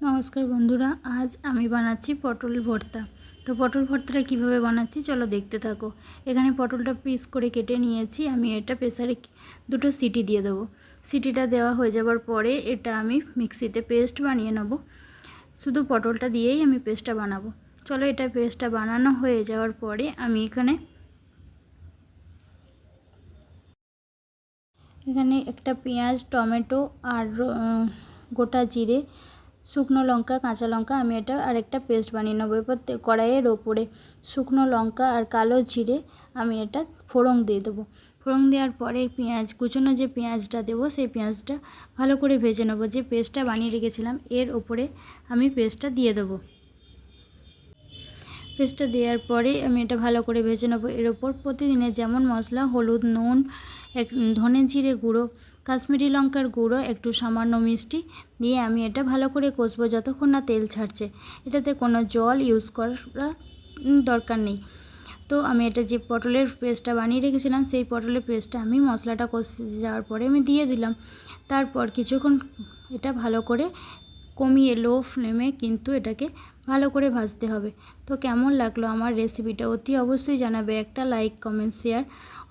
নমস্কার বন্ধুরা, আজ আমি বানাচ্ছি পটল ভর্তা। তো পটল ভর্তাটা কিভাবে বানাচ্ছি চলো দেখতে থাকো। এখানে পটলটা পিস করে কেটে নিয়েছি। আমি এটা প্রেসারে দুটো সিটি দিয়ে দেবো। সিটিটা দেওয়া হয়ে যাবার পরে এটা আমি মিক্সিতে পেস্ট বানিয়ে নেব। শুধু পটলটা দিয়েই আমি পেস্টটা বানাবো। চলো, এটা পেস্টটা বানানো হয়ে যাওয়ার পরে আমি এখানে একটা পেঁয়াজ, টমেটো আর গোটা জিরে, শুকনো লঙ্কা, কাঁচা লঙ্কা আমি এটা আরেকটা পেস্ট বানিয়ে নেবো। এরপর কড়াইয়ের ওপরে শুকনো লঙ্কা আর কালো জিরে আমি এটা ফোড়ন দিয়ে দেবো। ফোড়ন দেওয়ার পরে কুচনো যে পেঁয়াজটা দেবো সেই পেঁয়াজটা ভালো করে ভেজে নেবো। যে পেস্টটা বানিয়ে রেখেছিলাম এর ওপরে আমি পেস্টটা দিয়ে দেবো। পেস্টটা দেওয়ার পরে আমি এটা ভালো করে ভেজে নেবো। এর ওপর প্রতিদিনের যেমন মশলা, হলুদ, নুন, ধনে জিরে গুঁড়ো, কাশ্মীরি লঙ্কার গুঁড়ো, একটু সামান্য মিষ্টি দিয়ে আমি এটা ভালো করে কষবো যতক্ষণ না তেল ছাড়ছে। এটাতে কোনো জল ইউজ করার দরকার নেই। তো আমি এটা যে পটলের পেস্টটা বানিয়ে রেখেছিলাম সেই পটলের পেস্টটা আমি মশলাটা কষে যাওয়ার পরে আমি দিয়ে দিলাম। তারপর কিছুক্ষণ এটা ভালো করে কমিয়ে লো ফ্লেমে কিন্তু এটাকে ভালো করে ভাজতে হবে। তো কেমন লাগলো আমার রেসিপিটা অতি অবশ্যই জানাবে। একটা লাইক, কমেন্ট, শেয়ার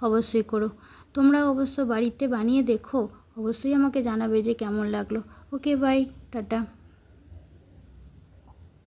অবশ্যই করো। তোমরা অবশ্য বাড়িতে বানিয়ে দেখো, অবশ্যই আমাকে জানাবে যে কেমন লাগলো। ওকে, বাই, টাটা।